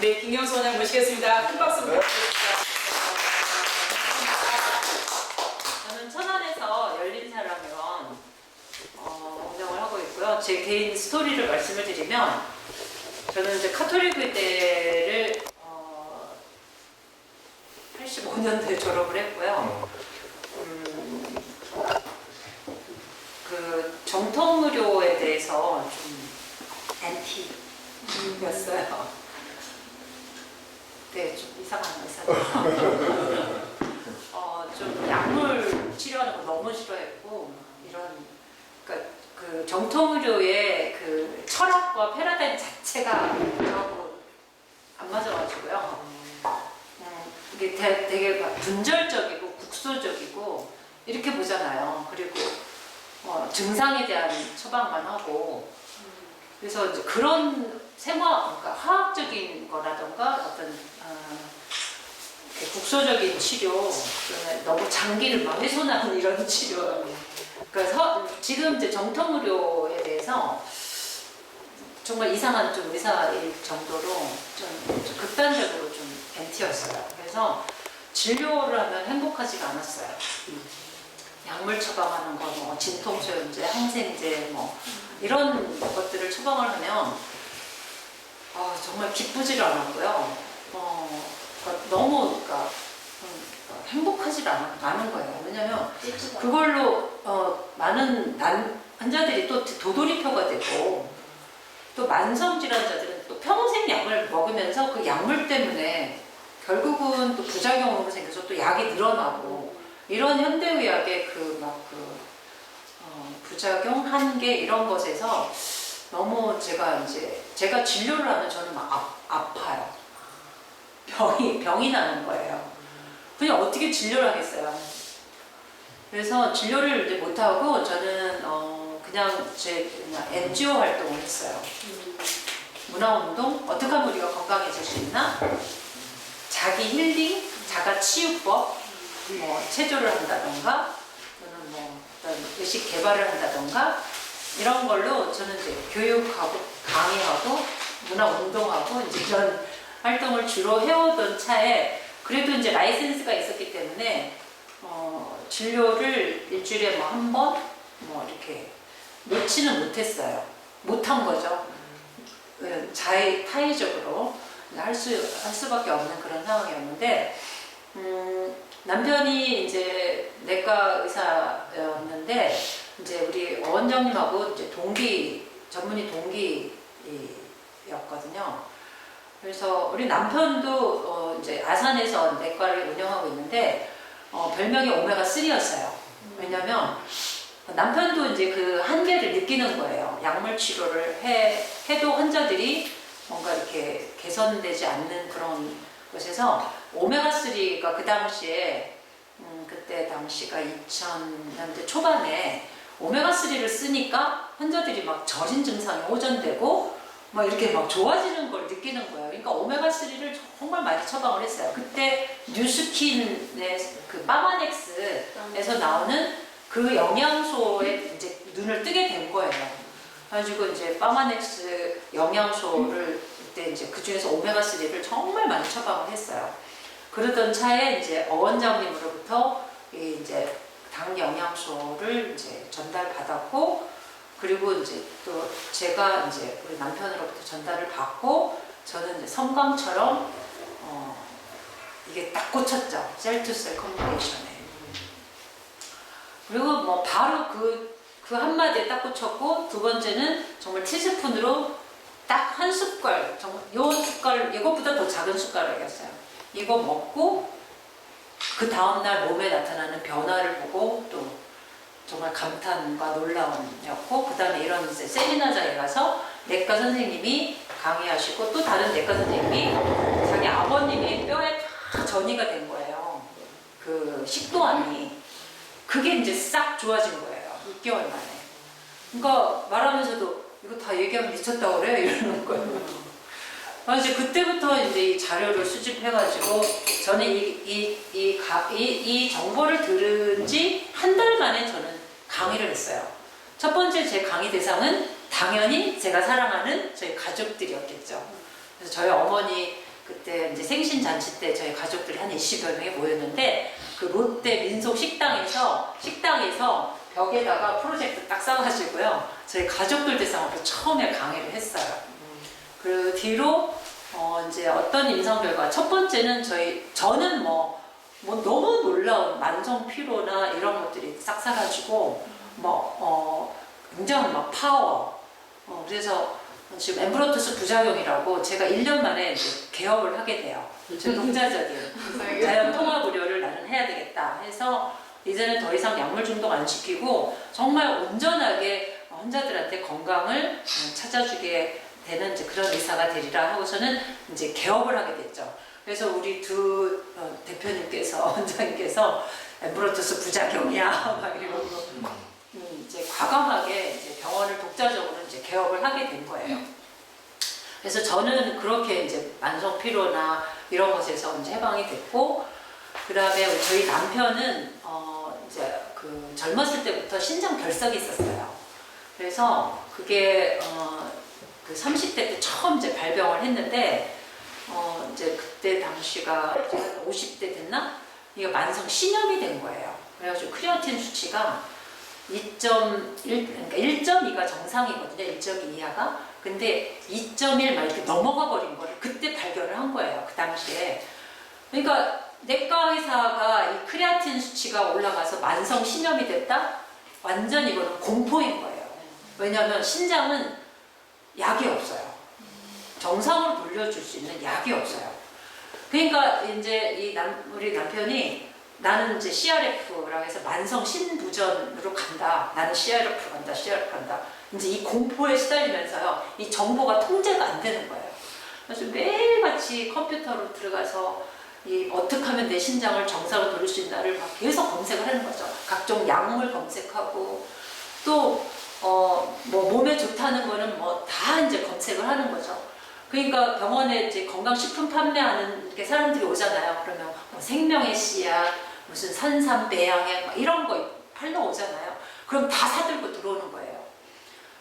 네, 김경수 원장 모시겠습니다. 큰 박수 부탁드리겠습니다. 저는 천안에서 열린사랑원 운영을 하고 있고요. 제 개인 스토리를 말씀을 드리면, 저는 이제 카톨릭 의대를 85년도에 졸업을 했고요. 그 정통의료에 대해서 좀 엔티였어요. 네, 좀 이상한 의사죠. 좀 약물 치료하는 거 너무 싫어했고, 이런, 그러니까 그 정통의료의 그 철학과 패러다임 자체가 저하고 안 맞아가지고요. 이게 되게 막 분절적이고 국소적이고 이렇게 보잖아요. 그리고 증상에 대한 처방만 하고, 그래서 이제 그런 그러니까 화학적인 거라던가 어떤 국소적인 치료, 너무 장기를 막 훼손하는 이런 치료. 그래서 지금 이제 정통의료에 대해서 정말 이상한 좀 의사일 정도로 좀 극단적으로 좀 엔티였어요. 그래서 진료를 하면 행복하지가 않았어요. 약물 처방하는 거, 뭐 진통소염제, 항생제, 뭐 이런 것들을 처방을 하면 정말 기쁘지를 않았고요. 그러니까 너무 행복하지 않은 거예요. 왜냐면 그걸로 많은 환자들이 또 도돌이표가 되고, 또 만성 질환자들은 또 평생 약을 먹으면서 그 약물 때문에 결국은 또 부작용으로 생겨서 또 약이 늘어나고, 이런 현대의학의 부작용, 한계 이런 것에서 너무 제가 진료를 하면 저는 막 아파요. 병이 나는 거예요. 그냥 어떻게 진료를 하겠어요. 그래서 진료를 이제 못하고 저는 그냥 NGO 활동을 했어요. 문화운동, 어떻게 하면 우리가 건강해질 수 있나? 자기 힐링, 자가 치유법, 뭐 체조를 한다던가, 또는 뭐 어떤 의식 개발을 한다던가, 이런 걸로 저는 이제 교육하고 강의하고 문화운동하고 이제 이런 활동을 주로 해오던 차에, 그래도 이제 라이센스가 있었기 때문에 진료를 일주일에 뭐 한 번 뭐 이렇게 놓지는 못했어요. 못한 거죠. 타의적으로 할 수밖에 없는 그런 상황이었는데, 남편이 이제 내과 의사였는데, 이제 우리 원장님하고 이제 전문의 동기였거든요. 그래서 우리 남편도 이제 아산에서 내과를 운영하고 있는데, 별명이 오메가3였어요. 왜냐면 남편도 이제 그 한계를 느끼는 거예요. 약물 치료를 해도 환자들이 뭔가 이렇게 개선되지 않는 그런 곳에서, 오메가3가 그 당시에 그때 당시가 2000년대 초반에 오메가3를 쓰니까 환자들이 막 저린 증상이 호전되고 막 이렇게 막 좋아지는 걸 느끼는 거예요. 그러니까 오메가3를 정말 많이 처방을 했어요. 그때 뉴스킨의 그 파마넥스에서 나오는 그 영양소에 이제 눈을 뜨게 된 거예요. 그래가지고 이제 파마넥스 영양소를 그때 이제 그 중에서 오메가3를 정말 많이 처방을 했어요. 그러던 차에 이제 원장님으로부터 이제 당 영양소를 이제 전달받았고, 그리고 이제 또 제가 이제 우리 남편으로부터 전달을 받고, 저는 이제 섬광처럼 이게 딱 꽂혔죠. 셀투셀 커뮤니케이션에. 그리고 뭐 바로 그 한마디에 딱 꽂혔고, 두 번째는 정말 티스푼으로 딱 한 숟갈, 정말 요 숟갈, 이것보다 더 작은 숟가락이었어요. 이거 먹고 그 다음날 몸에 나타나는 변화를 보고 또 정말 감탄과 놀라움이었고, 그 다음에 이런 세미나장에 가서 내과 선생님이 강의하시고, 또 다른 내과 선생님이 자기 아버님이 뼈에 다 전이가 된 거예요. 그 식도암이. 그게 이제 싹 좋아진 거예요. 6개월 만에. 그러니까 말하면서도 이거 다 얘기하면 미쳤다고 그래? 이러는 거예요. 이제 그때부터 이제 이 자료를 수집해가지고, 저는 이 정보를 들은 지 한 달 만에 저는 강의를 했어요. 첫 번째 제 강의 대상은 당연히 제가 사랑하는 저희 가족들이었겠죠. 그래서 저희 어머니 그때 이제 생신 잔치 때 저희 가족들이 한 20여 명이 모였는데 그 롯데 민속 식당에서 벽에다가 프로젝트 딱 싸가지고요. 저희 가족들 대상으로 처음에 강의를 했어요. 그 뒤로 이제 어떤 임상 결과 첫 번째는 저는 뭐 너무 놀라운 만성 피로나 이런 것들이 싹 사라지고 굉장히 막 파워. 그래서 지금 엠브로투스 부작용이라고 제가 1년 만에 이제 개업을 하게 돼요. 좀 독자적인 자연 통합 의료를 나는 해야 되겠다 해서 이제는 더 이상 약물 중독 안 시키고 정말 온전하게 환자들한테 건강을 찾아주게 되는 이제 그런 의사가 되리라 하고서는 이제 개업을 하게 됐죠. 그래서 우리 두 대표님께서 원장님께서 엠브로투스 부작용이야 막 이러고 이제 과감하게 이제 병원을 독자적으로 이제 개업을 하게 된 거예요. 그래서 저는 그렇게 이제 만성 피로나 이런 것에서 이제 해방이 됐고, 그 다음에 저희 남편은 이제 그 젊었을 때부터 신장 결석이 있었어요. 그래서 그게 그 30대 때 처음 이제 발병을 했는데 이제 그때 당시가 50대 됐나? 이게 만성 신염이 된 거예요. 그래가지고 크레아틴 수치가 2.1, 그러니까 1.2가 정상이거든요. 1.2 이하가. 근데 2.1 막 이렇게 넘어가 버린 거를 그때 발견을 한 거예요. 그 당시에. 그러니까 내과 의사가 이 크레아틴 수치가 올라가서 만성 신염이 됐다? 완전 이거는 공포인 거예요. 왜냐하면 신장은 약이 없어요. 정상으로 돌려줄 수 있는 약이 없어요. 그러니까 이제 우리 남편이 나는 이제 CRF라고 해서 만성 신부전으로 간다. 나는 CRF 간다. CRF 간다. 이제 이 공포에 시달리면서요. 이 정보가 통제가 안 되는 거예요. 그래서 매일같이 컴퓨터로 들어가서 어떻게 하면 내 신장을 정상으로 돌릴 수 있나를 막 계속 검색을 하는 거죠. 각종 약물 검색하고 또 뭐 몸에 좋다는 거는 뭐 다 이제 검색을 하는 거죠. 그러니까 병원에 이제 건강식품 판매하는 이렇게 사람들이 오잖아요. 그러면 뭐 생명의 씨앗, 무슨 산삼, 배양액 막 이런 거 팔러 오잖아요. 그럼 다 사들고 들어오는 거예요.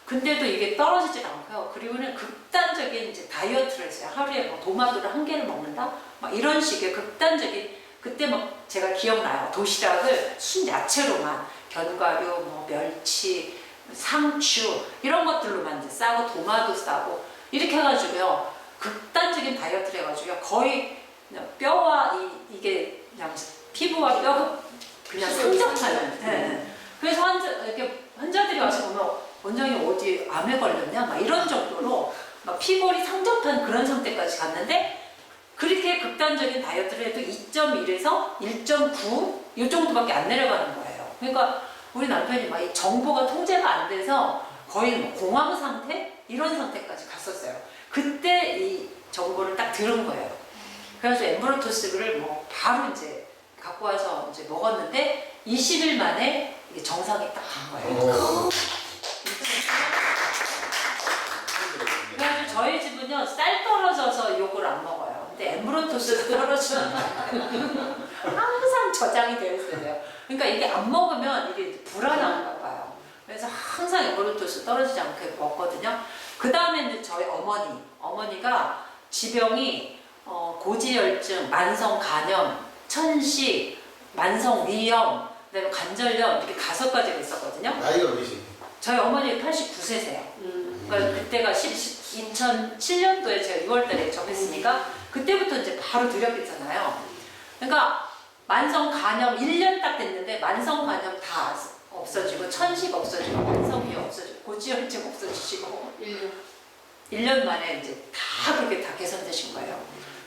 근데도 이게 떨어지질 않고요. 그리고는 극단적인 이제 다이어트를 했어요. 하루에 뭐 도마도를 1개를 먹는다? 막 이런 식의 극단적인, 그때 막 제가 기억나요. 도시락을 순야채로만, 견과류, 뭐 멸치, 상추 이런 것들로만 이제 싸고 도마도 싸고 이렇게 해가지고요. 극단적인 다이어트를 해가지고요. 거의 그냥 뼈와 이게 그냥 피부와 뼈가 그냥 상접하는. 네. 그래서 환자들이 와서 보면 원장님 어디 암에 걸렸냐? 막 이런 정도로 막 피골이 상접한 그런 상태까지 갔는데 그렇게 극단적인 다이어트를 해도 2.1에서 1.9 이 정도밖에 안 내려가는 거예요. 그러니까 우리 남편이 막 이 정보가 통제가 안 돼서 거의 뭐 공황 상태? 이런 상태까지 갔었어요. 그때 이 정보를 딱 들은 거예요. 그래서 엠브로토스를 뭐 바로 이제 갖고 와서 이제 먹었는데 20일 만에 이게 정상이 딱 간 거예요. 그래가지고 저희 집은요 쌀 떨어져서 욕을 안 먹어요. 근데 엠브로토스 떨어지면 항상 저장이 되어 있어요. 그러니까 이게 안 먹으면 이게 불안한가 봐요. 그래서 항상 엠브로토스 떨어지지 않게 먹거든요. 그 다음에는 저희 어머니가 지병이 고지혈증, 만성 간염, 천식, 만성 위염, 그다음에 관절염 이렇게 5가지가 있었거든요. 나이가 몇이세요? 저희 어머니 89세세요. 그러니까 그때가 2007년도에 제가 6월달에 접했으니까 그때부터 이제 바로 들였겠잖아요. 그러니까 만성 간염 1년 딱 됐는데 만성 간염 다 없어지고 천식 없어지고 만성 위염 없어지고 고지혈증 없어지시고 1년 만에 이제 다 그렇게 다 개선되신 거예요.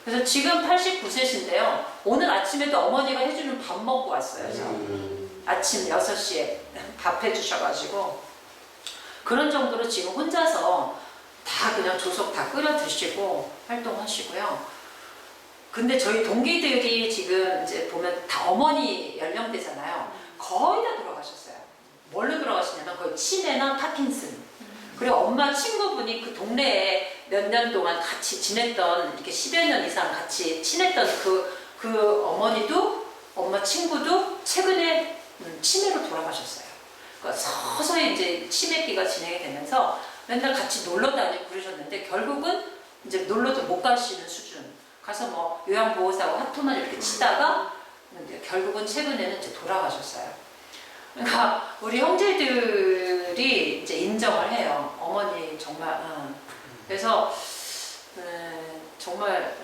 그래서 지금 89세신데요. 오늘 아침에도 어머니가 해주는 밥 먹고 왔어요. 아침 6시에 밥 해주셔가지고 그런 정도로 지금 혼자서 다 그냥 조속 다 끓여 드시고 활동하시고요. 근데 저희 동기들이 지금 이제 보면 다 어머니 연령대잖아요. 거의 다 돌아가셨어요. 뭘로 돌아가시냐면 거의 치매나 파킨슨. 그리고 엄마 친구분이 그 동네에 몇 년 동안 같이 지냈던, 이렇게 10여 년 이상 같이 친했던 그 어머니도, 엄마 친구도 최근에 치매로 돌아가셨어요. 그러니까 서서히 이제 치매기가 진행이 되면서 맨날 같이 놀러 다니고 그러셨는데 결국은 이제 놀러도 못 가시는 수준. 가서 뭐 요양보호사하고 화투만 이렇게 치다가 이제 결국은 최근에는 이제 돌아가셨어요. 그러니까 우리 형제들이 이제 인정을 해요. 어머니 정말 그래서 정말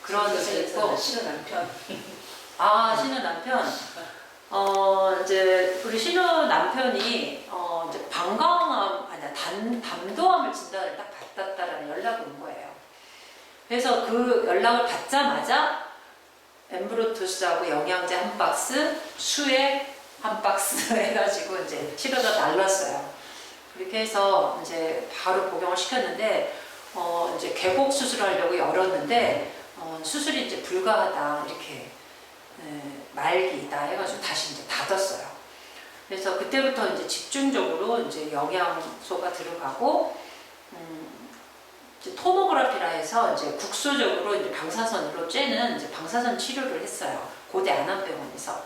그런 것이 있고 신우 남편. 신우 남편 이제 우리 신우 남편이 이제 방광암 아니야 담도암을 진단을 딱 받았다라는 연락이 온 거예요. 그래서 그 연락을 받자마자 엠브로토스하고 영양제 한 박스, 수액 한 박스 해가지고 이제 치료가 날랐어요. 그렇게 해서 이제 바로 복용을 시켰는데 이제 개복 수술하려고 열었는데 수술이 이제 불가하다 이렇게 말기다 해가지고 다시 이제 닫았어요. 그래서 그때부터 이제 집중적으로 이제 영양소가 들어가고 이제 토모그래피라 해서 이제 국소적으로 이제 방사선으로 쬐는 이제 방사선 치료를 했어요. 고대 안암병원에서.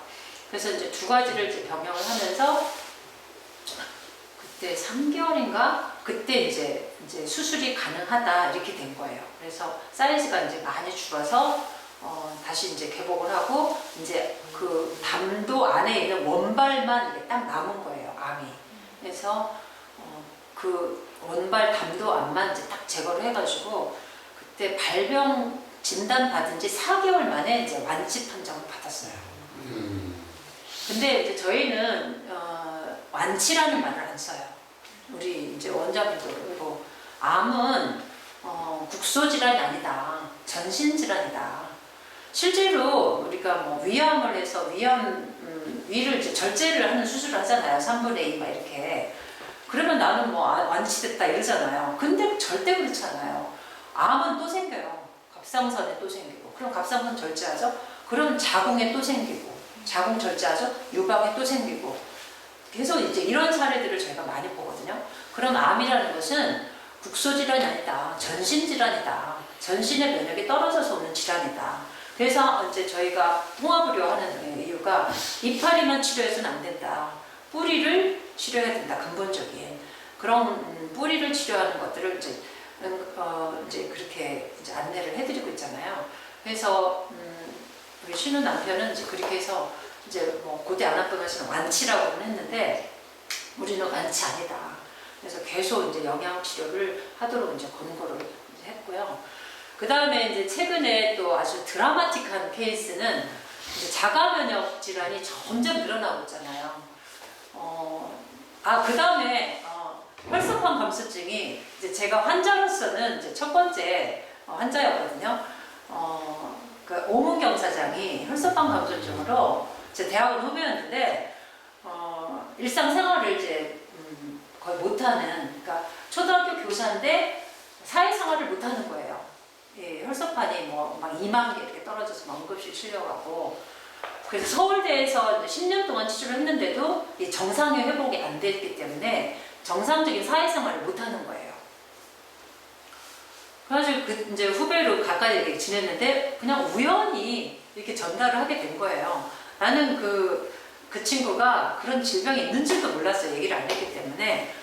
그래서 이제 두 가지를 이제 병행을 하면서 그때 3개월인가 그때 이제 수술이 가능하다 이렇게 된 거예요. 그래서 사이즈가 이제 많이 줄어서 다시 이제 개복을 하고 이제 그 담도 안에 있는 원발만 이렇게 딱 남은 거예요. 암이. 그래서 그 원발 담도 암만 이제 딱 제거를 해가지고 그때 발병 진단 받은 지 4개월 만에 이제 완치 판정을 받았어요. 근데 이제 저희는 완치라는 말을 안 써요. 우리 이제 원장님도 암은 국소 질환이 아니다. 전신 질환이다. 실제로 우리가 뭐 위암을 해서 위를 이제 절제를 하는 수술을 하잖아요. 3분의 2 막 이렇게. 그러면 나는 뭐 완치됐다 이러잖아요. 근데 절대 그렇지 않아요. 암은 또 생겨요. 갑상선에 또 생기고. 그럼 갑상선 절제하죠? 그럼 자궁에 또 생기고. 자궁 절제하죠? 유방에 또 생기고. 계속 이제 이런 사례들을 저희가 많이 보거든요. 그럼 암이라는 것은 국소질환이 아니다. 전신질환이다. 전신의 면역이 떨어져서 오는 질환이다. 그래서 이제 저희가 통합의료 하는 이유가 이파리만 치료해서는 안 된다. 뿌리를 치료해야 된다. 근본적인. 그런 뿌리를 치료하는 것들을 이제 그렇게 이제 안내를 해드리고 있잖아요. 그래서 우리 신우 남편은 이제 그렇게 해서 이제 뭐 고대 안암병원에서는 완치라고는 했는데 우리는 완치 아니다. 그래서 계속 이제 영양 치료를 하도록 이제 권고를 이제 했고요. 그 다음에 이제 최근에 또 아주 드라마틱한 케이스는 이제 자가 면역 질환이 점점 늘어나고 있잖아요. 그 다음에 혈소판 감소증이 이제 제가 환자로서는 이제 첫 번째 환자였거든요. 그 오문경 사장이 혈소판 감소증으로 제 대학원 후배였는데 일상생활을 이제 거의 못하는, 그러니까 초등학교 교사인데 사회생활을 못하는 거예요. 예, 혈소판이 뭐 막 2만 개 이렇게 떨어져서 막 응급실 실려가고. 그래서 서울대에서 10년 동안 치료를 했는데도 이 정상의 회복이 안 됐기 때문에 정상적인 사회생활을 못하는 거예요. 그래가지고 이제 후배로 가까이 이렇게 지냈는데 그냥 우연히 이렇게 전달을 하게 된 거예요. 나는 그 친구가 그런 질병이 있는 줄도 몰랐어요. 얘기를 안 했기 때문에.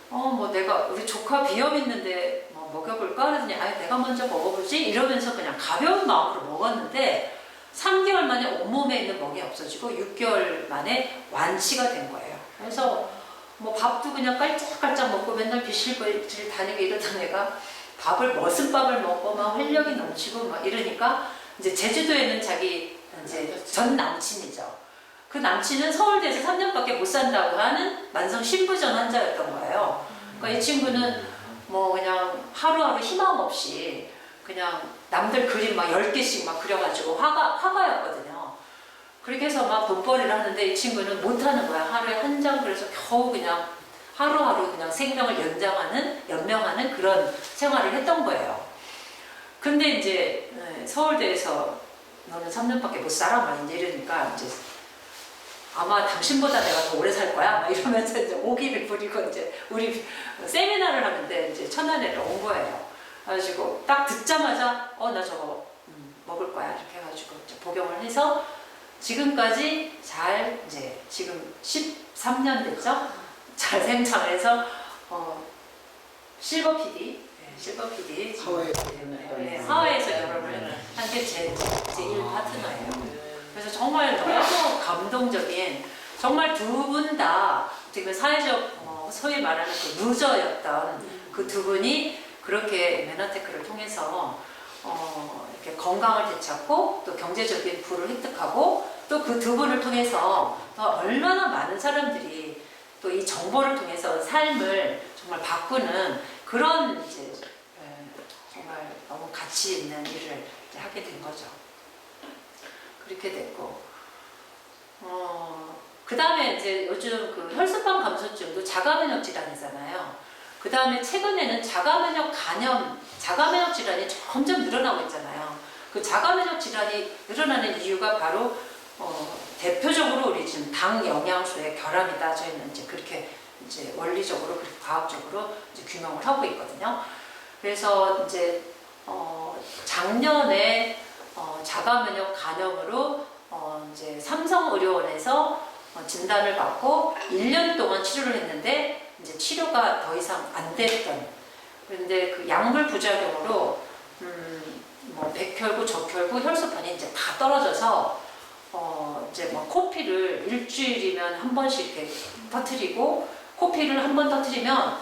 뭐 내가 우리 조카 비염 있는데 뭐 먹여볼까? 그러더니 내가 먼저 먹어보지? 이러면서 그냥 가벼운 마음으로 먹었는데 3개월 만에 온몸에 있는 먹이 없어지고 6개월 만에 완치가 된 거예요. 그래서 뭐 밥도 그냥 깔짝깔짝 먹고 맨날 비실비실 다니고 이러던 애가 밥을 머슴밥을 먹고 막 활력이 넘치고 막 이러니까 이제 제주도에는 자기 이제 전 남친이죠. 그 남친은 서울대에서 3년밖에 못 산다고 하는 만성 신부전 환자였던 거예요. 그러니까 이 친구는 뭐 그냥 하루하루 희망 없이 그냥 남들 그림 막 10개씩 막 그려가지고 화가였거든요. 그렇게 해서 막 돈벌이를 하는데 이 친구는 못하는 거야. 하루에 한 장 그래서 겨우 그냥 하루하루 그냥 생명을 연명하는 그런 생활을 했던 거예요. 근데 이제 서울대에서 너는 3년밖에 못 살아? 막 이러니까 이제 아마 당신보다 내가 더 오래 살 거야? 막 이러면서 이제 오기를 부리고 이제 우리 세미나를 하는데 이제 천안에 온 거예요. 그래가지고 딱 듣자마자 나 저거 먹을 거야. 이렇게 해가지고 이제 복용을 해서 지금까지 잘 이제 지금 13년 됐죠? 잘 생창해서 실버 PD 사회에서 사회에서 결혼을 한 그게 제1 파트너예요. 그래서 정말 너무 감동적인, 정말 두 분 다 지금 사회적 소위 말하는 그 루저였던 그 두 분이 그렇게 메나테크를 통해서 이렇게 건강을 되찾고 또 경제적인 부를 획득하고 또 그 두 분을 통해서 더 얼마나 많은 사람들이 또 이 정보를 통해서 삶을 정말 바꾸는 그런 이제 정말 너무 가치 있는 일을 이제 하게 된 거죠. 그렇게 됐고, 그 다음에 이제 요즘 그 혈소판 감소증도 자가면역 질환이잖아요. 그 다음에 최근에는 자가면역 간염, 자가면역 질환이 점점 늘어나고 있잖아요. 그 자가면역 질환이 늘어나는 이유가 바로 대표적으로 우리 지금 당 영양소의 결함이다. 저희는 이제 그렇게 이제 원리적으로 그렇게 과학적으로 이제 규명을 하고 있거든요. 그래서 이제 작년에 자가면역 간염으로 이제 삼성의료원에서 진단을 받고 1년 동안 치료를 했는데 이제 치료가 더 이상 안 됐던, 그런데 그 약물 부작용으로 뭐 백혈구, 적혈구, 혈소판이 이제 다 떨어져서 이제 뭐 코피를 일주일이면 한 번씩 이렇게 터트리고, 코피를 한 번 터트리면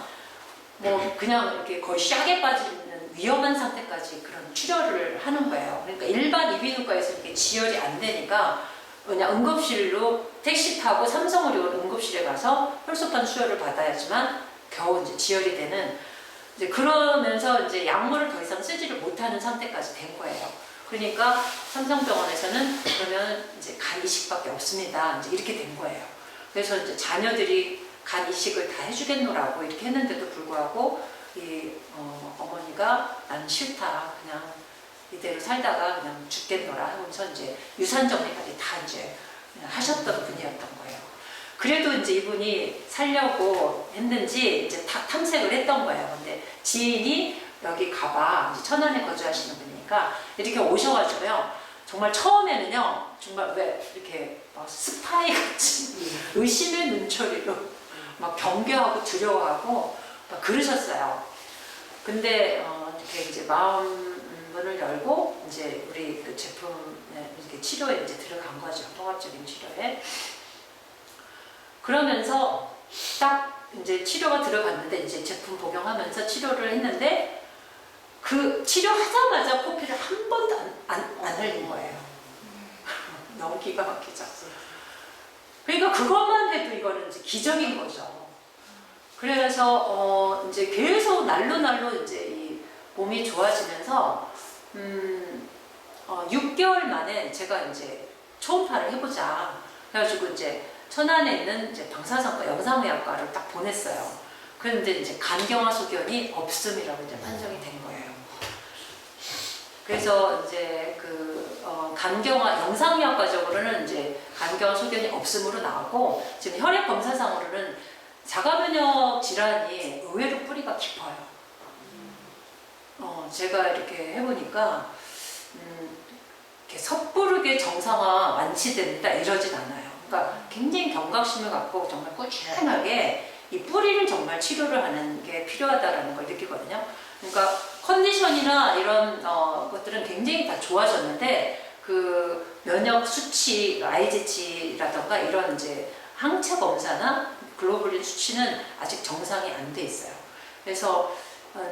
뭐 그냥 이렇게 거의 샥에 빠지는 위험한 상태까지 그런 치료를 하는 거예요. 그러니까 일반 이비인후과에서 이렇게 지혈이 안 되니까 그냥 응급실로 택시 타고 삼성의료원 응급실에 가서 혈소판 수혈을 받아야지만 겨우 이제 지혈이 되는, 이제 그러면서 이제 약물을 더 이상 쓰지를 못하는 상태까지 된 거예요. 그러니까 삼성병원에서는 그러면 이제 간 이식밖에 없습니다. 이제 이렇게 된 거예요. 그래서 이제 자녀들이 간 이식을 다 해주겠노라고 이렇게 했는데도 불구하고 이 어머니가 나는 싫다, 그냥 이대로 살다가 그냥 죽겠노라 하면서 이제 유산 정리까지 다 이제 하셨던 분이었던 거예요. 그래도 이제 이분이 살려고 했는지 이제 탐색을 했던 거예요. 근데 지인이 여기 가봐, 이제 천안에 거주하시는 분이니까 이렇게 오셔가지고요. 정말 처음에는요, 정말 왜 이렇게 막 스파이 같이 의심의 눈초리로 막 경계하고 두려워하고 막 그러셨어요. 근데 이렇게 이제 마음문을 열고 이제 우리 그 제품 이렇게 치료에 이제 들어간 거죠. 통합적인 치료에. 그러면서 딱 이제 치료가 들어갔는데 이제 제품 복용하면서 치료를 했는데 그 치료하자마자 코피를 한 번도 안 흘린 거예요. 너무 기가 막히죠. 그러니까 그것만 해도 이거는 이제 기적인 거죠. 그래서 이제 계속 날로 이제 이 몸이 좋아지면서 6개월 만에 제가 이제 초음파를 해보자. 그래가지고 이제 천안에 있는 이제 방사선과 영상의학과를 딱 보냈어요. 그런데 이제 간경화 소견이 없음이라고 이제 판정이 된 거예요. 그래서 이제 그 간경화 영상의학과적으로는 이제 간경화 소견이 없음으로 나오고, 지금 혈액 검사상으로는 자가면역 질환이 의외로 뿌리가 깊어요. 제가 이렇게 해보니까 이렇게 섣부르게 정상화 완치됩니다 이러진 않아요. 그러니까 굉장히 경각심을 갖고 정말 꾸준하게 이 뿌리를 정말 치료를 하는 게 필요하다라는 걸 느끼거든요. 그러니까 컨디션이나 이런 것들은 굉장히 다 좋아졌는데 그 면역 수치, IgG라던가 이런 이제 항체 검사나 글로불린 수치는 아직 정상이 안 돼 있어요. 그래서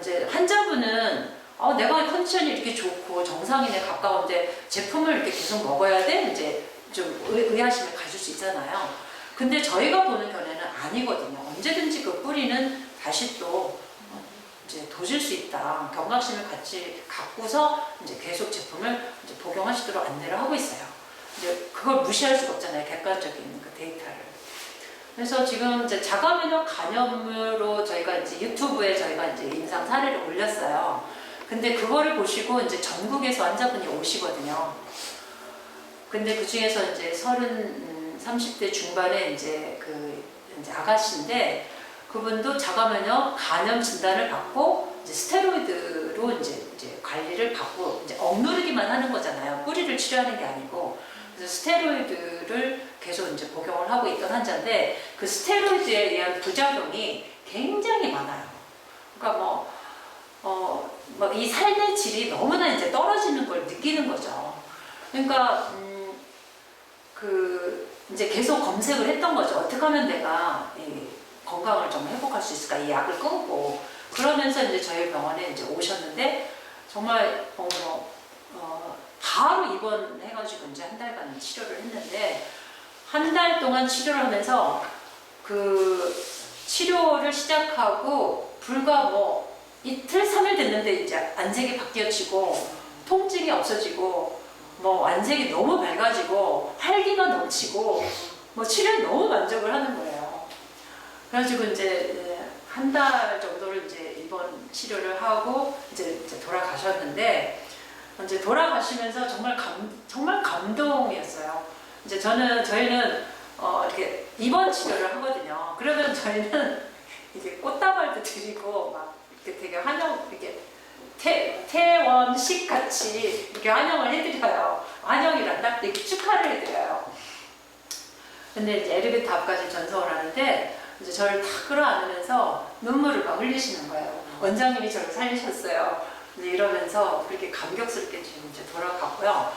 이제 환자분은 내가 컨디션이 이렇게 좋고 정상인에 가까운데 제품을 이렇게 계속 먹어야 돼? 이제 좀 의아심을 가질 수 있잖아요. 근데 저희가 보는 견해는 아니거든요. 언제든지 그 뿌리는 다시 또 이제 도질 수 있다. 경각심을 같이 갖고서 이제 계속 제품을 이제 복용하시도록 안내를 하고 있어요. 이제 그걸 무시할 수가 없잖아요. 객관적인 그 데이터를. 그래서 지금 이제 자가면역 간염으로 저희가 이제 유튜브에 저희가 이제 임상 사례를 올렸어요. 근데 그거를 보시고 이제 전국에서 환자분이 오시거든요. 근데 그 중에서 이제 30대 중반에 이제 그 이제 아가씨인데 그분도 자가면역 간염 진단을 받고 이제 스테로이드로 이제 관리를 받고 이제 억누르기만 하는 거잖아요. 뿌리를 치료하는 게 아니고. 그래서 스테로이드를 계속 이제 복용을 하고 있던 환자인데 그 스테로이드에 의한 부작용이 굉장히 많아요. 그러니까 뭐 막 이 삶의 질이 너무나 이제 떨어지는 걸 느끼는 거죠. 그러니까 이제 계속 검색을 했던 거죠. 어떻게 하면 내가 이 건강을 좀 회복할 수 있을까? 이 약을 끊고 그러면서 이제 저희 병원에 이제 오셨는데 정말 바로 입원해가지고 이제 한 달간 치료를 했는데 한 달 동안 치료를 하면서 그 치료를 시작하고 불과 뭐 이틀, 3일 됐는데 이제 안색이 바뀌어지고 통증이 없어지고 뭐 안색이 너무 밝아지고 활기가 넘치고 뭐 치료에 너무 만족을 하는 거예요. 그래가지고 이제 한 달 정도를 이제 입원 치료를 하고 이제 돌아가셨는데 이제 돌아가시면서 정말 감동이었어요. 이제 저희는 이렇게 입원 치료를 하거든요. 그러면 저희는 이게 꽃다발도 드리고 막 이렇게 되게 이렇게 퇴원식 같이 이렇게 환영을 해드려요. 환영이란다? 이렇게 축하를 해드려요. 근데 이제 엘리베이터 앞까지 전송을 하는데 이제 저를 다 끌어안으면서 눈물을 막 흘리시는 거예요. 원장님이 저를 살리셨어요. 이제 이러면서 그렇게 감격스럽게 지금 이제 돌아갔고요.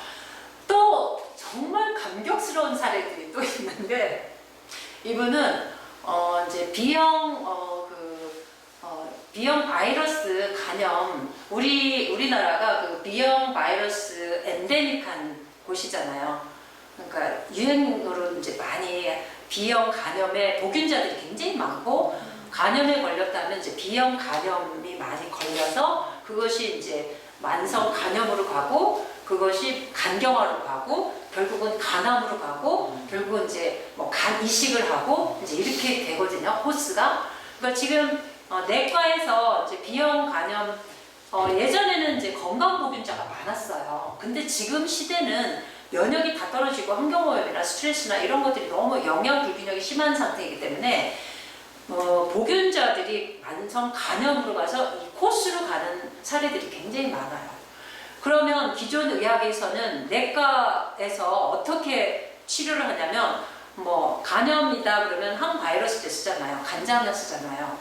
또 정말 감격스러운 사례들이 또 있는데 이분은 이제 B형 바이러스 간염 우리나라가 그 B형 바이러스 엔데믹한 곳이잖아요. 그러니까 유행으로 이제 많이 B형 간염에 보균자들이 굉장히 많고 간염에 걸렸다면 이제 B형 간염이 많이 걸려서 그것이 이제 만성 간염으로 가고 그것이 간경화로 가고 결국은 간암으로 가고 결국은 이제 뭐 간 이식을 하고 이제 이렇게 되거든요. 코스가. 그러니까 지금 내과에서 이제 B형 간염 예전에는 이제 건강보균자가 많았어요. 근데 지금 시대는 면역이 다 떨어지고 환경오염이나 스트레스나 이런 것들이 너무 영양 불균형이 심한 상태이기 때문에 보균자들이 만성 간염으로 가서 이 코스로 가는 사례들이 굉장히 많아요. 그러면 기존 의학에서는 내과에서 어떻게 치료를 하냐면 뭐 간염이다 그러면 항바이러스제 쓰잖아요. 간장약 쓰잖아요.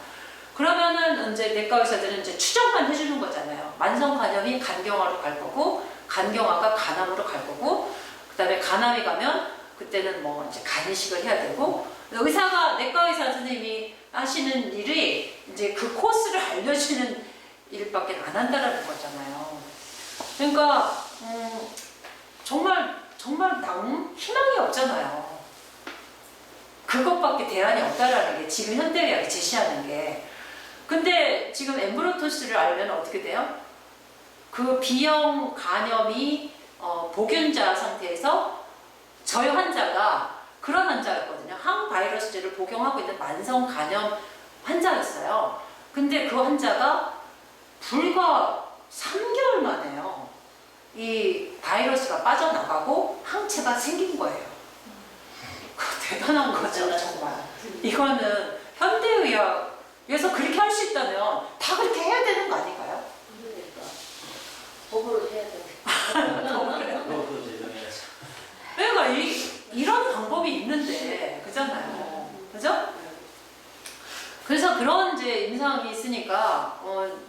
그러면은 이제 내과 의사들은 이제 추정만 해주는 거잖아요. 만성 간염이 간경화로 갈 거고 간경화가 간암으로 갈 거고 그다음에 간암이 가면 그때는 뭐 이제 간 이식을 해야 되고 내과 의사 선생님이 하시는 일이 이제 그 코스를 알려주는 일밖에 안 한다라는 거잖아요. 그러니까 정말 희망이 없잖아요. 그것밖에 대안이 없다라는 게 지금 현대의학이 제시하는 게. 근데 지금 엠브로토스를 알면 어떻게 돼요? 그 B형 간염이 보균자 상태에서 저희 환자가 그런 환자였거든요. 항바이러스제를 복용하고 있는 만성 간염 환자였어요. 근데 그 환자가 불과 3개월 만에요. 이 바이러스가 빠져나가고 항체가 생긴 거예요. 대단한 거죠, 정말. 이거는 현대의학에서 그렇게 할 수 있다면 다 그렇게 해야 되는 거 아닌가요? 그러니까 법으로 해야 돼. 그러니까 이런 방법이 있는데, 그잖아요. 그죠? 그래서 그런 이제 임상이 있으니까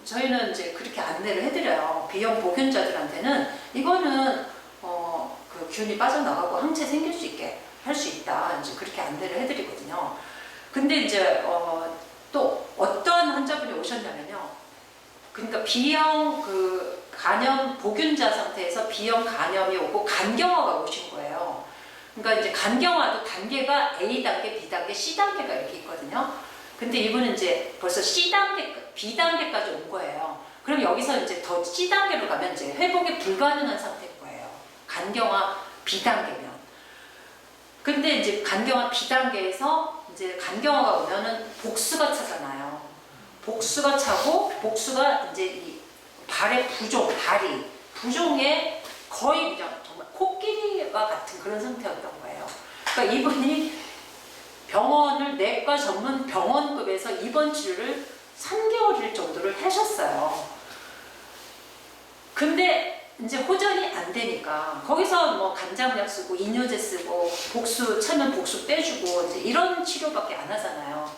저희는 이제 그렇게 안내를 해드려요. B형 보균자들한테는 이거는 그 균이 빠져나가고 항체 생길 수 있게 할 수 있다. 이제 그렇게 안내를 해드리거든요. 근데 이제 또 어떤 환자분이 오셨냐면요. 그러니까 B형 그 간염 보균자 상태에서 B형 간염이 오고 간경화가 오신 거예요. 그러니까 이제 간경화도 단계가 A 단계, B 단계, C 단계가 이렇게 있거든요. 근데 이분은 이제 벌써 C 단계, B 단계까지 온 거예요. 그럼 여기서 이제 더 C 단계로 가면 이제 회복이 불가능한 상태인 거예요. 간경화 B 단계면. 근데 이제 간경화 B 단계에서 이제 간경화가 오면은 복수가 차잖아요. 복수가 차고 복수가 이제 이 발의 다리 부종에 거의 그냥 정말 코끼리와 같은 그런 상태였던 거예요. 그러니까 이분이 내과 전문 병원급에서 입원 치료를 3개월일 정도를 하셨어요. 근데 이제 호전이 안 되니까 거기서 뭐 간장약 쓰고 이뇨제 쓰고 복수 차면 복수 빼주고 이제 이런 치료밖에 안 하잖아요.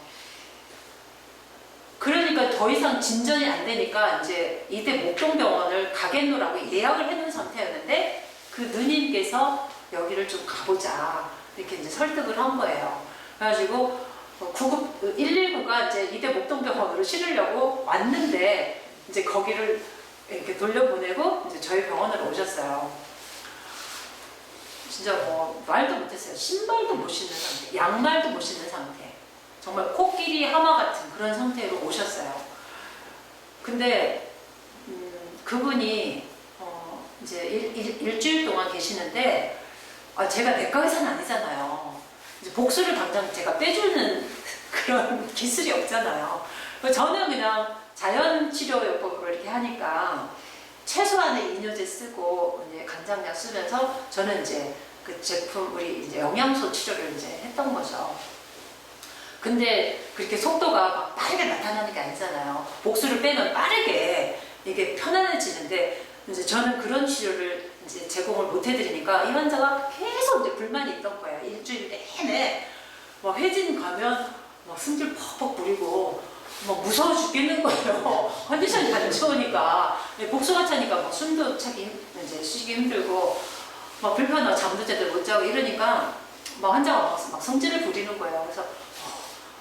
그러니까 더 이상 진전이 안 되니까 이제 이대 목동병원을 가겠노라고 예약을 해놓은 상태였는데 그 누님께서 여기를 좀 가보자 이렇게 이제 설득을 한 거예요. 그래가지고 119가 이제 이대 목동병원으로 실으려고 왔는데 이제 거기를 이렇게 돌려보내고 이제 저희 병원으로 오셨어요. 진짜 뭐 말도 못했어요. 신발도 못 신는 상태, 양말도 못 신는 상태. 정말 코끼리 하마 같은 그런 상태로 오셨어요. 근데 그분이 이제 일주일 동안 계시는데 제가 내과 의사는 아니잖아요. 이제 복수를 당장 제가 빼주는 그런 기술이 없잖아요. 저는 그냥 자연치료요법으로 이렇게 하니까 최소한의 이뇨제 쓰고 이제 간장약 쓰면서 저는 이제 그 제품 우리 이제 영양소 치료를 이제 했던 거죠. 근데 그렇게 속도가 막 빠르게 나타나는 게 아니잖아요. 복수를 빼면 빠르게 이게 편안해지는데 이제 저는 그런 치료를 이제 제공을 못 해드리니까 이 환자가 계속 이제 불만이 있던 거예요. 일주일 내내 막 회진 가면 막 승질 퍽퍽 부리고 막 무서워 죽겠는 거예요. 컨디션이 안 좋으니까 복수가 차니까 막 숨도 차기 이제 쉬기 힘들고 막 불편하고 잠도 제대로 못 자고 이러니까 막 환자가 막 성질을 부리는 거예요. 그래서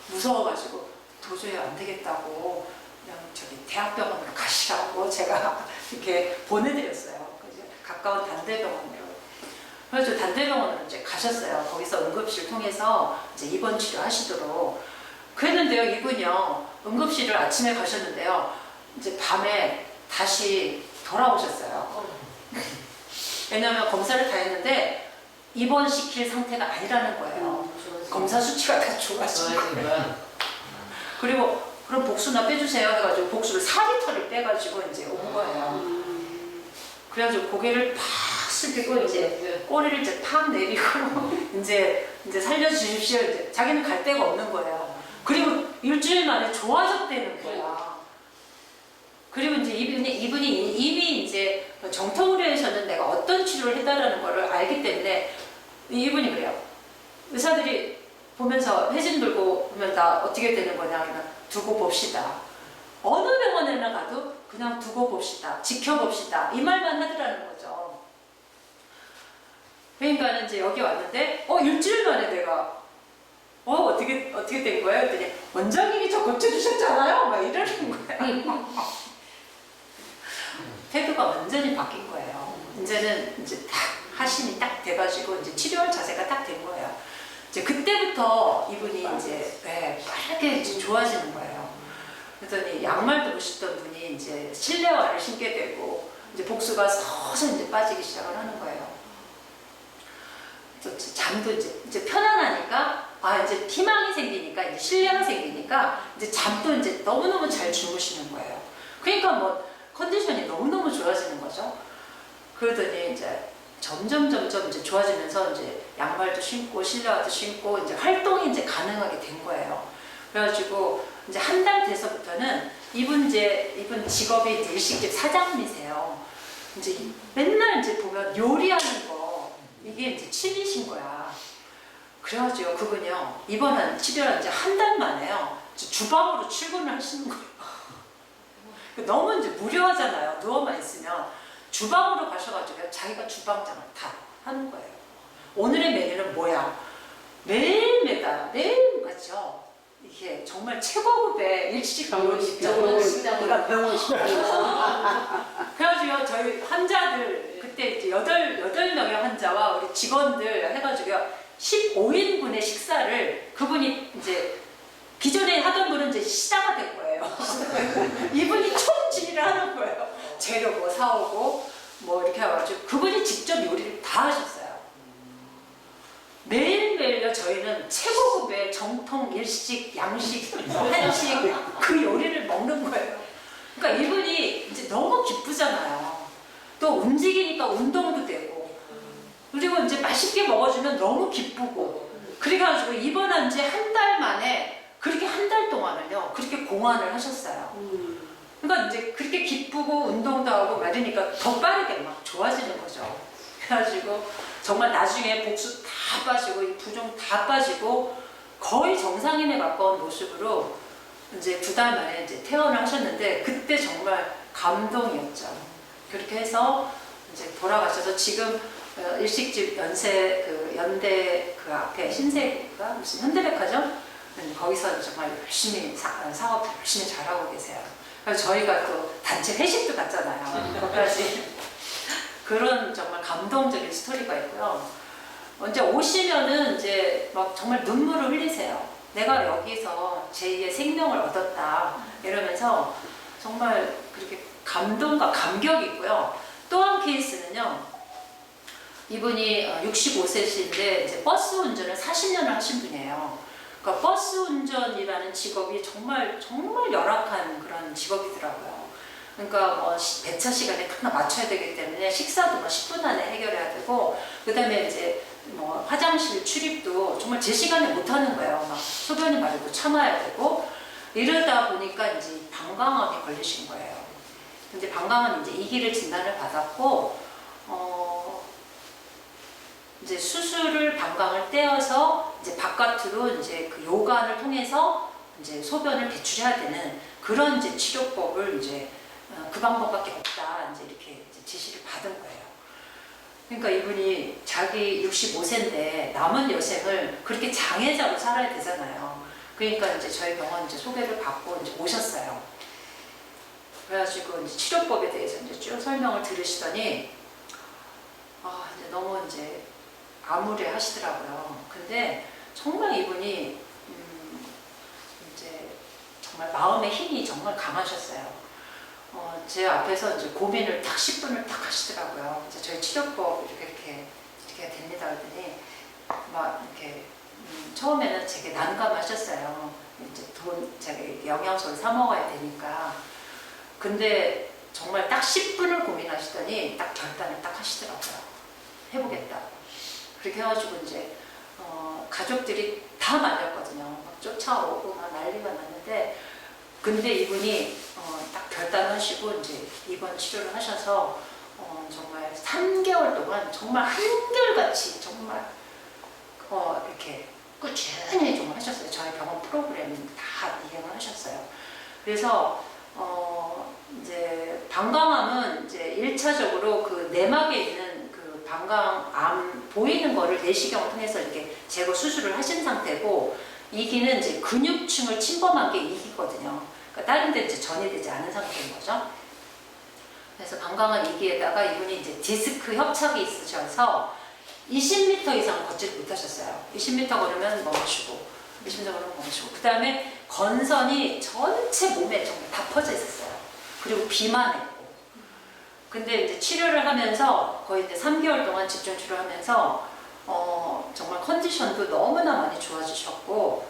무서워가지고 도저히 안 되겠다고 그냥 저기 대학병원으로 가시라고 제가 이렇게 보내드렸어요. 가까운 단대병원으로. 그래서 단대병원으로 이제 가셨어요. 거기서 응급실 통해서 이제 입원 치료하시도록. 그랬는데요, 이분이요, 응급실을 아침에 가셨는데요, 이제 밤에 다시 돌아오셨어요. 왜냐면 검사를 다 했는데 입원시킬 상태가 아니라는 거예요. 검사 수치가 다 좋아지고. 그리고 그럼 복수나 빼주세요 해가지고 복수를 4리터를 빼가지고 이제 온 거예요. 그래가지고 고개를 팍 숙이고 이제 꼬리를 이제 팍 내리고 이제 살려주십시오. 이제 자기는 갈 데가 없는 거예요. 그리고 일주일 만에 좋아졌다는 거야. 그리고 이제 이분이 이미 이제 정통의료에서는 내가 어떤 치료를 해달라는 거를 알기 때문에 이분이 그래요. 의사들이 보면서 회진 들고 보면 다 어떻게 되는 거냐 그러면 두고 봅시다. 어느 병원에나 가도 그냥 두고 봅시다. 지켜봅시다. 이 말만 하더라는 거죠. 그러니까 이제 여기 왔는데 일주일 만에 내가 어떻게 된 거예요? 했더니 원장님이 저 고쳐주셨잖아요. 막 이러는 거예요. 태도가 완전히 바뀐 거예요. 이제는 이제 딱 하신이 딱 돼가지고 이제 치료할 자세가 딱 된 거예요. 이제 그때부터 이분이 이제 빠르게 이제 좋아지는 거예요. 그랬더니 양말도 못 신던 분이 이제 실내화를 신게 되고 이제 복수가 서서 이제 빠지기 시작을 하는 거예요. 또 잠도 이제 편안하니까 이제 희망이 생기니까 이제 신뢰가 생기니까 이제 잠도 이제 너무너무 잘 주무시는 거예요. 그러니까 뭐 컨디션이 너무너무 좋아지는 거죠. 그러더니 이제 점점 이제 좋아지면서 이제 양말도 신고 실내화도 신고 이제 활동이 이제 가능하게 된 거예요. 그래가지고 이제 한 달 돼서부터는 이분 직업이 이제 일식집 사장님이세요. 이제 맨날 이제 보면 요리하는 거 이게 이제 취미신 거야. 그래가지고 그분이요 이번 치료한 이제 한 달 만에요 주방으로 출근을 하시는 거예요. 너무 이제 무료하잖아요. 누워만 있으면 주방으로 가셔가지고 자기가 주방장을 다 하는 거예요. 오늘의 메뉴는 뭐야? 매일 같죠. 이게 정말 최고급의 일식 요리죠. 병원 식당. 그래가지고 저희 환자들 그때 이제 8명의 환자와 우리 직원들 해가지고요 15인분의 식사를 그분이 이제 기존에 하던 분은 이제 시다가 된 거예요. 이분이 총지휘를 하는 거예요. 재료 뭐 사오고 뭐 이렇게 해가지고 그분이 직접 요리를 다 하셨어요. 매일매일요 저희는 최고급의 정통 일식, 양식, 한식 그 요리를 먹는 거예요. 그러니까 이분이 이제 너무 기쁘잖아요. 또 움직이니까 운동도 되고 그리고 이제 맛있게 먹어주면 너무 기쁘고 그래가지고 입원한 지 한 달 만에 그렇게 한 달 동안은요 그렇게 공환을 하셨어요. 그러니까 이제 그렇게 기쁘고 운동도 하고 말이니까 더 빠르게 막 좋아지는 거죠. 그래가지고 정말 나중에 복수 다 빠지고 이 부종 다 빠지고 거의 정상인에 가까운 모습으로 이제 2달 만에 이제 퇴원을 하셨는데 그때 정말 감동이었죠. 그렇게 해서 이제 돌아가셔서 지금 일식집 연대 그 앞에 신세가 무슨 현대백화점 거기서 정말 열심히 사업 열심히 잘하고 계세요. 그래서 저희가 또 단체 회식도 갔잖아요. 거기까지 그런 정말 감동적인 스토리가 있고요. 이제 오시면은 이제 막 정말 눈물을 흘리세요. 내가 여기서 제2의 생명을 얻었다 이러면서 정말 그렇게 감동과 감격이 있고요. 또 한 케이스는요. 이분이 65세신데 이제 버스 운전을 40년을 하신 분이에요. 그러니까 버스 운전이라는 직업이 정말 열악한 그런 직업이더라고요. 그러니까 뭐 배차 시간에 딱 맞춰야 되기 때문에 식사도 뭐 10분 안에 해결해야 되고, 그다음에 이제 뭐 화장실 출입도 정말 제 시간에 못 하는 거예요. 막 소변이 마르고 참아야 되고 이러다 보니까 이제 방광암에 걸리신 거예요. 근데 방광암 이제 2기를 진단을 받았고, 이제 수술을 방광을 떼어서 이제 바깥으로 이제 그 요관을 통해서 이제 소변을 배출해야 되는 그런 이제 치료법을 이제 그 방법밖에 없다 이제 이렇게 이제 지시를 받은 거예요. 그러니까 이분이 자기 65세인데 남은 여생을 그렇게 장애자로 살아야 되잖아요. 그러니까 이제 저희 병원 이제 소개를 받고 이제 오셨어요. 그래가지고 이제 치료법에 대해서 이제 쭉 설명을 들으시더니 이제 너무 이제 암울해 하시더라고요. 근데 정말 이분이 이제 정말 마음의 힘이 정말 강하셨어요. 제 앞에서 이제 고민을 딱 10분을 딱 하시더라고요. 이제 저희 치료법 이렇게 됩니다. 그랬더니 막 이렇게 처음에는 되게 난감하셨어요. 이제 제가 영양소를 사 먹어야 되니까. 근데 정말 딱 10분을 고민하시더니 딱 결단을 딱 하시더라고요. 해보겠다. 그렇게 해가지고 이제 가족들이 다 말렸거든요. 막 쫓아오고 막 난리가 났는데, 근데 이분이 딱 결단하시고 이제 입원 치료를 하셔서 정말 3개월 동안 정말 한결같이 정말 이렇게 꾸준히 좀 하셨어요. 저희 병원 프로그램 다 이행을 하셨어요. 그래서 이제 방광암은 이제 1차적으로 그 내막에 있는 그 방광암 보이는 거를 내시경을 통해서 이렇게 제거 수술을 하신 상태고, 2기는 이제 근육층을 침범한 게 2기거든요. 그러니까 다른 데 이제 전이되지 않은 상태인 거죠. 그래서 방광암 2기에다가 이분이 이제 디스크 협착이 있으셔서 20m 이상 걷지 못하셨어요. 20m 걸으면 멈추고, 20m 걸으면 멈추고. 그 다음에 건선이 전체 몸에 정말 다 퍼져 있었어요. 그리고 비만했고. 근데 이제 치료를 하면서 거의 이제 3개월 동안 집중 치료하면서 정말 컨디션도 너무나 많이 좋아지셨고,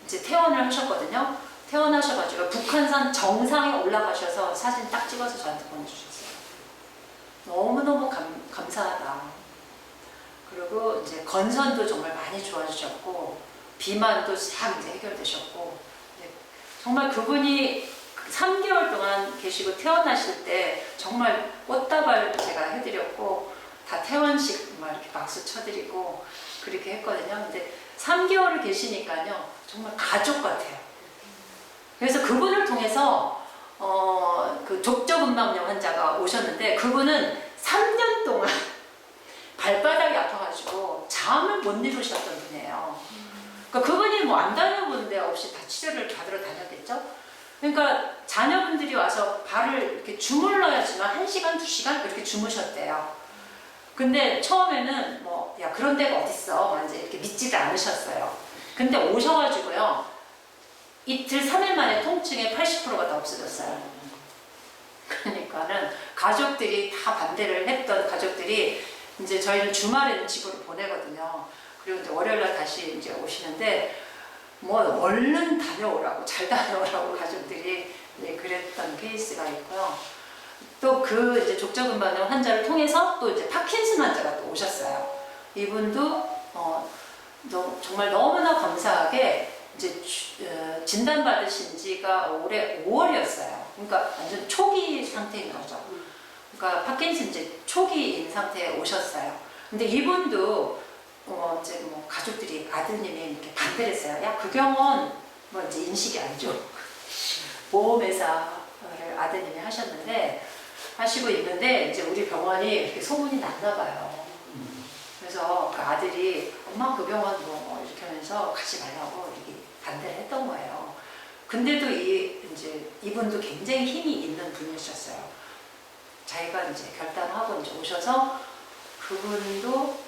이제 퇴원을 하셨거든요. 퇴원하셔가지고 북한산 정상에 올라가셔서 사진 딱 찍어서 저한테 보내주셨어요. 너무너무 감사하다. 그리고 이제 건선도 정말 많이 좋아지셨고, 비만도 싹 이제 해결되셨고, 정말 그분이 3개월 동안 계시고 퇴원하실 때 정말 꽃다발 제가 해드렸고, 다 퇴원식 막 이렇게 박수 쳐드리고 그렇게 했거든요. 근데 3개월을 계시니까요, 정말 가족 같아요. 그래서 그분을 통해서 그 족저근막염 환자가 오셨는데, 그분은 3년 동안 발바닥이 아파가지고 잠을 못 이루셨던 분이에요. 그러니까 그분이 뭐 안 다녀본 데 없이 다 치료를 받으러 다녔겠죠. 그러니까 자녀분들이 와서 발을 이렇게 주물러야지만 1시간, 2시간 이렇게 주무셨대요. 근데 처음에는 뭐, 야, 그런 데가 어딨어. 이제 이렇게 믿지를 않으셨어요. 근데 오셔가지고요, 이틀, 3일 만에 통증의 80%가 다 없어졌어요. 그러니까는 가족들이 다 반대를 했던 가족들이 이제 저희는 주말에는 집으로 보내거든요. 그리고 이제 월요일날 다시 이제 오시는데, 뭐 얼른 다녀오라고, 잘 다녀오라고 가족들이 이제 그랬던 케이스가 있고요. 또 그 이제 족저근막염 환자를 통해서 또 이제 파킨슨 환자가 또 오셨어요. 이분도 정말 너무나 감사하게 이제 진단받으신 지가 올해 5월이었어요. 그러니까 완전 초기 상태인 거죠. 그러니까 파킨슨 이제 초기인 상태에 오셨어요. 근데 이분도 이제 뭐 가족들이, 아드님이 이렇게 반대를 했어요. 야, 그 병원 뭐 이제 인식이 아니죠. 보험회사를 아드님이 하시고 있는데 이제 우리 병원이 이렇게 소문이 났나 봐요. 그래서 그 아들이 엄마 그 병원 뭐 이렇게 하면서 가지 말라고 이렇게 반대를 했던 거예요. 근데도 이제 이분도 굉장히 힘이 있는 분이셨어요. 자기가 이제 결단하고 이제 오셔서 그분도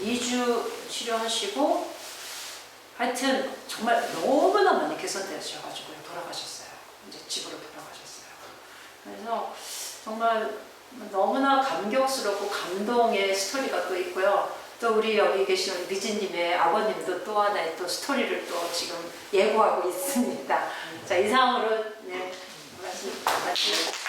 2주 치료하시고 하여튼 정말 너무나 많이 개선되셔가지고 돌아가셨어요. 이제 집으로 돌아가셨어요. 그래서 정말 너무나 감격스럽고 감동의 스토리가 또 있고요. 또 우리 여기 계신 우리 미진님의 아버님도 또 하나의 또 스토리를 또 지금 예고하고 있습니다. 자, 이상으로 네, 말씀